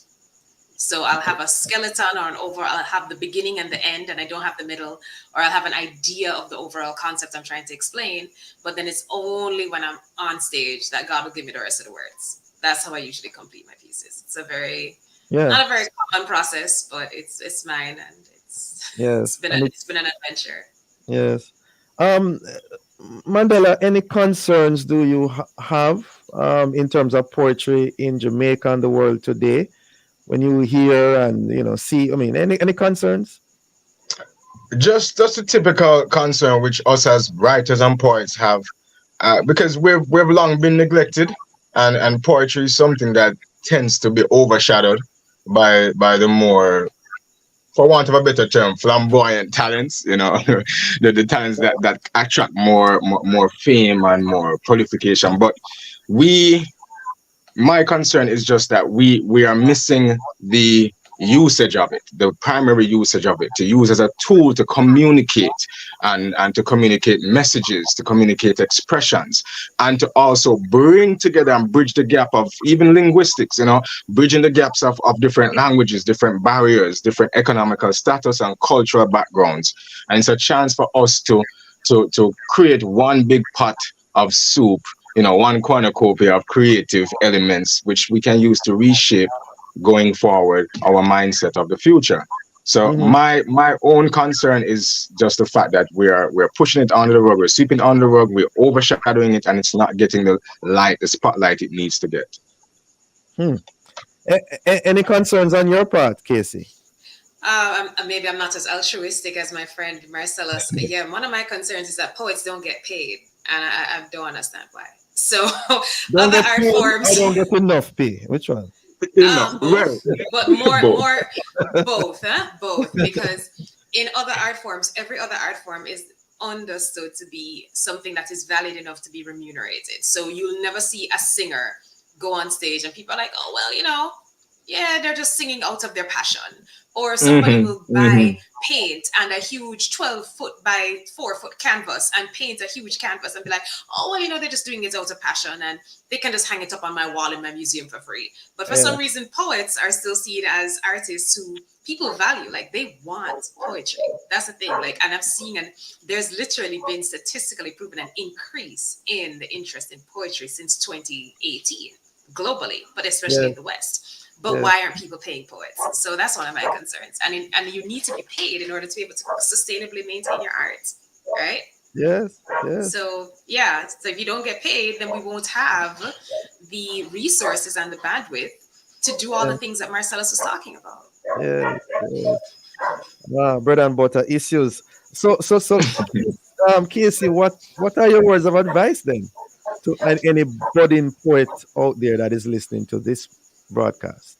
So I'll have a skeleton or I'll have the beginning and the end, and I don't have the middle, or I'll have an idea of the overall concept I'm trying to explain. But then it's only when I'm on stage that God will give me the rest of the words. That's how I usually complete my pieces. It's not a very common process, but it's mine, and it's been an adventure. Yes. Mandela, any concerns do you have in terms of poetry in Jamaica and the world today? When you hear and see, I mean, any concerns? Just a typical concern which us as writers and poets have, because we've long been neglected, and poetry is something that tends to be overshadowed by the more, for want of a better term, flamboyant talents. The talents that attract more fame and more prolification. But my concern is just that we are missing the usage of it, the primary usage of it, to use as a tool to communicate and to communicate messages, to communicate expressions, and to also bring together and bridge the gap of even linguistics, bridging the gaps of different languages, different barriers, different economical status and cultural backgrounds. And it's a chance for us to create one big pot of soup, one cornucopia of creative elements which we can use to reshape going forward our mindset of the future. So my own concern is just the fact that we're pushing it under the rug, we're sweeping it under the rug, we're overshadowing it, and it's not getting the spotlight it needs to get. Any concerns on your part, Casey? Maybe I'm not as altruistic as my friend Marcellus. Yeah, one of my concerns is that poets don't get paid, and I don't understand why. So other art forms, I don't get enough pay. Which one? Both. But more both, because in other art forms, every other art form is understood to be something that is valid enough to be remunerated. So you'll never see a singer go on stage and people are like, oh well, yeah, they're just singing out of their passion. Or somebody will buy paint and a huge 12-foot by 4-foot canvas and paint a huge canvas and be like, oh, well, they're just doing it out of passion and they can just hang it up on my wall in my museum for free. But for some reason, poets are still seen as artists who people value, like they want poetry. That's the thing. And I've seen, and there's literally been statistically proven an increase in the interest in poetry since 2018 globally, but especially in the West. But why aren't people paying poets? So that's one of my concerns. And you need to be paid in order to be able to sustainably maintain your art, right? Yes. So if you don't get paid, then we won't have the resources and the bandwidth to do all the things that Marcellus was talking about. Yes. Wow, bread and butter issues. So Casey, what are your words of advice then? to any budding poet out there that is listening to this broadcast?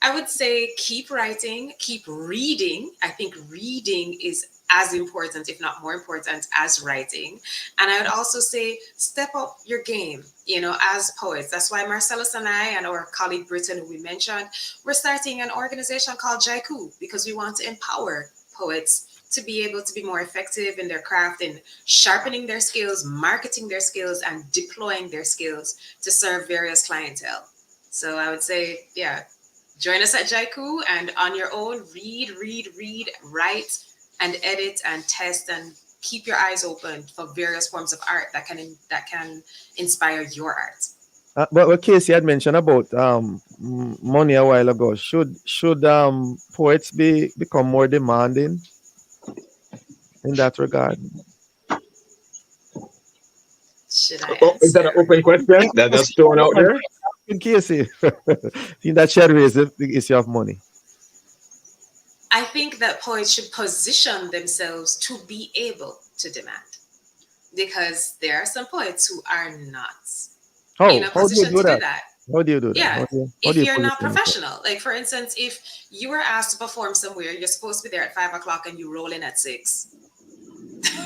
I would say keep writing, keep reading. I think reading is as important, if not more important, as writing. And I would also say step up your game, as poets. That's why Marcellus and I and our colleague Britton, who we mentioned, we're starting an organization called JICU because we want to empower poets to be able to be more effective in their craft, in sharpening their skills, marketing their skills, and deploying their skills to serve various clientele. So I would say, yeah, join us at JICU and on your own, read, write, and edit and test and keep your eyes open for various forms of art that can inspire your art. But what Casey had mentioned about money a while ago, should poets become more demanding in that regard? Should I Is that an open question that's thrown out there? In Casey, think that should raise the issue of money. I think that poets should position themselves to be able to demand, because there are some poets who are not in a position to do that. How do you do that? Yeah, how if do you you're not position yourself? professional. Like, for instance, if you were asked to perform somewhere, you're supposed to be there at 5 o'clock and you roll in at 6.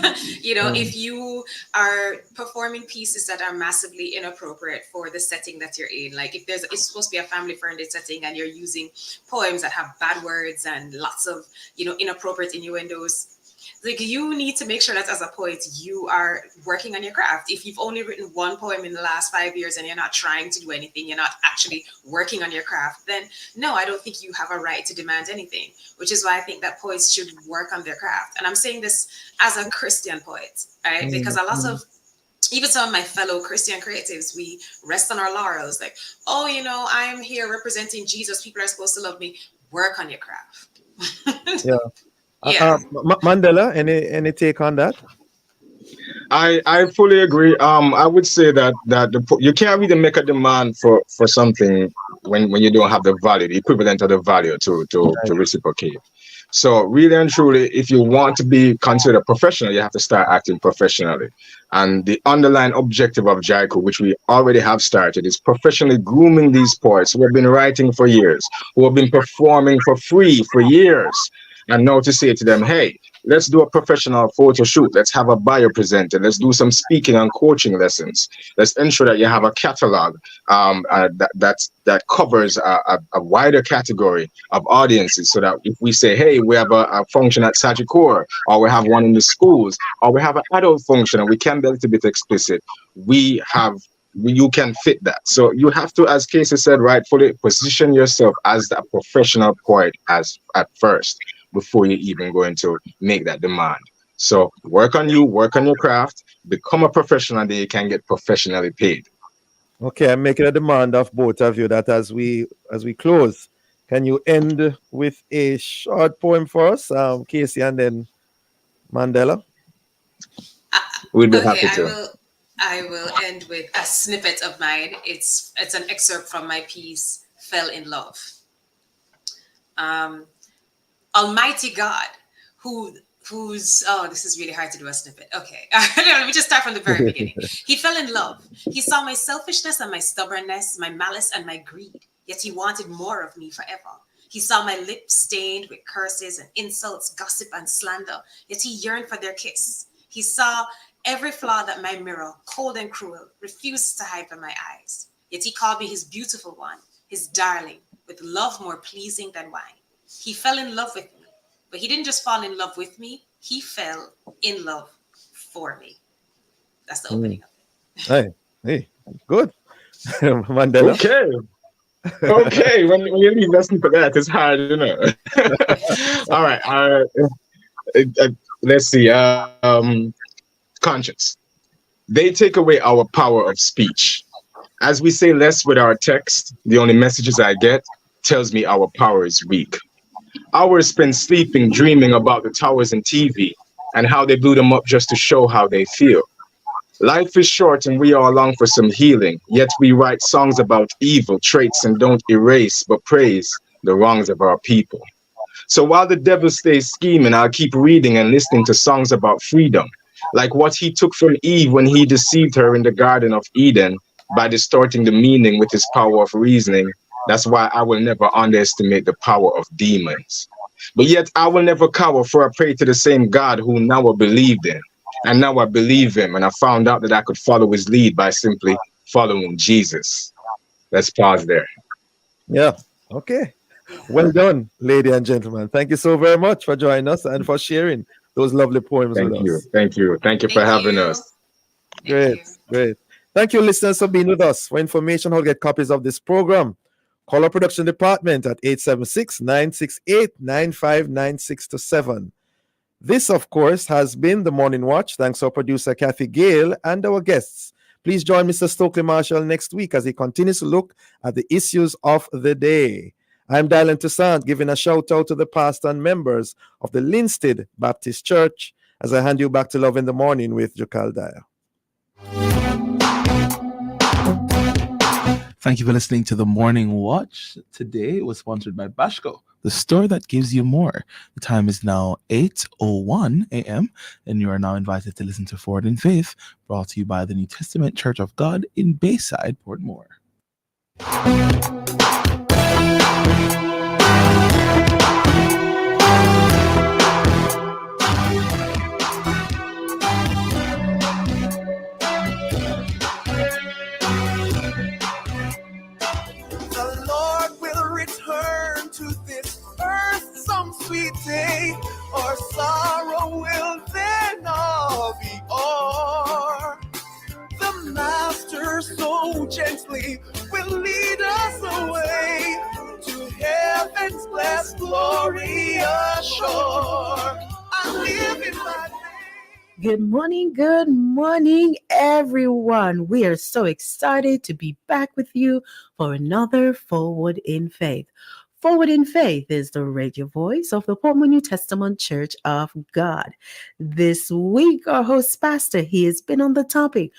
If you are performing pieces that are massively inappropriate for the setting that you're in, like if it's supposed to be a family-friendly setting and you're using poems that have bad words and lots of, inappropriate innuendos, like, you need to make sure that as a poet, you are working on your craft. If you've only written one poem in the last 5 years and you're not trying to do anything, you're not actually working on your craft, then no, I don't think you have a right to demand anything, which is why I think that poets should work on their craft. And I'm saying this as a Christian poet, right? Because a lot of, even some of my fellow Christian creatives, we rest on our laurels. Like, oh, I'm here representing Jesus. People are supposed to love me. Work on your craft. Yeah. Yeah. Mandela, any take on that? I fully agree. I would say that you can't really make a demand for something when you don't have the value, the equivalent of the value to reciprocate. So really and truly, if you want to be considered professional, you have to start acting professionally. And the underlying objective of JICU, which we already have started, is professionally grooming these poets who have been writing for years, who have been performing for free for years. And now to say to them, hey, let's do a professional photo shoot. Let's have a bio presented. Let's do some speaking and coaching lessons. Let's ensure that you have a catalog that covers a wider category of audiences, so that if we say, hey, we have a function at Sagicor, or we have one in the schools, or we have an adult function, and we can be a little bit explicit, you can fit that. So you have to, as Casey said rightfully, position yourself as a professional poet at first, before you even going to make that demand. So work on your craft, become a professional, then you can get professionally paid. Okay, I'm making a demand of both of you that as we close, can you end with a short poem for us, Casey and then Mandela? We'd be happy to. I will end with a snippet of mine. It's an excerpt from my piece, Fell in Love. Almighty God, who's this is really hard to do a snippet. Okay, let me just start from the very beginning. He fell in love. He saw my selfishness and my stubbornness, my malice and my greed, yet he wanted more of me forever. He saw my lips stained with curses and insults, gossip and slander, yet he yearned for their kiss. He saw every flaw that my mirror, cold and cruel, refuses to hide from my eyes, yet he called me his beautiful one, his darling, with love more pleasing than wine. He fell in love with me, but he didn't just fall in love with me. He fell in love for me. That's the opening of it. Hey, good. Mandela. Okay. When you leave that snippet, that it's hard, All right. Let's see. Conscience. They take away our power of speech. As we say less with our text, the only messages I get tells me our power is weak. Hours spent sleeping, dreaming about the towers and TV and how they blew them up just to show how they feel. Life is short and we all long for some healing, yet we write songs about evil traits and don't erase but praise the wrongs of our people. So while the devil stays scheming, I'll keep reading and listening to songs about freedom, Like what he took from Eve when he deceived her in the Garden of Eden by distorting the meaning with his power of reasoning. That's why I will never underestimate the power of demons. But yet I will never cower, for I pray to the same God who now I believed in. And now I believe him, and I found out that I could follow his lead by simply following Jesus. Let's pause there. Yeah. Okay. Well done, lady and gentlemen. Thank you so very much for joining us and for sharing those lovely poems with Thank you. us. Thank you. Thank you for having us. Great. Great. Thank you, listeners, for being with us. For information, how to get copies of this program, call our production department at 876-968-9596-7. This, of course, has been the Morning Watch. Thanks to our producer, Kathy Gale, and our guests. Please join Mr. Stokely Marshall next week as he continues to look at the issues of the day. I'm Dylan Toussaint, giving a shout out to the pastor and members of the Linstead Baptist Church as I hand you back to Love in the Morning with Jokal Dyer. Thank you for listening to the Morning Watch. Today it was sponsored by Bashko, the store that gives you more. The time is now 8:01 a.m. and you are now invited to listen to Forward in Faith, brought to you by the New Testament Church of God in Bayside, Portmore. The Lord will return to this earth some sweet day, or sorrow will then all be o'er. The Master so gently will lead us away to heaven's blessed glorious shore. I live in my Good morning, everyone. We are so excited to be back with you for another Forward in Faith. Forward in Faith is the radio voice of the Portmore New Testament Church of God. This week, our host pastor, he has been on the topic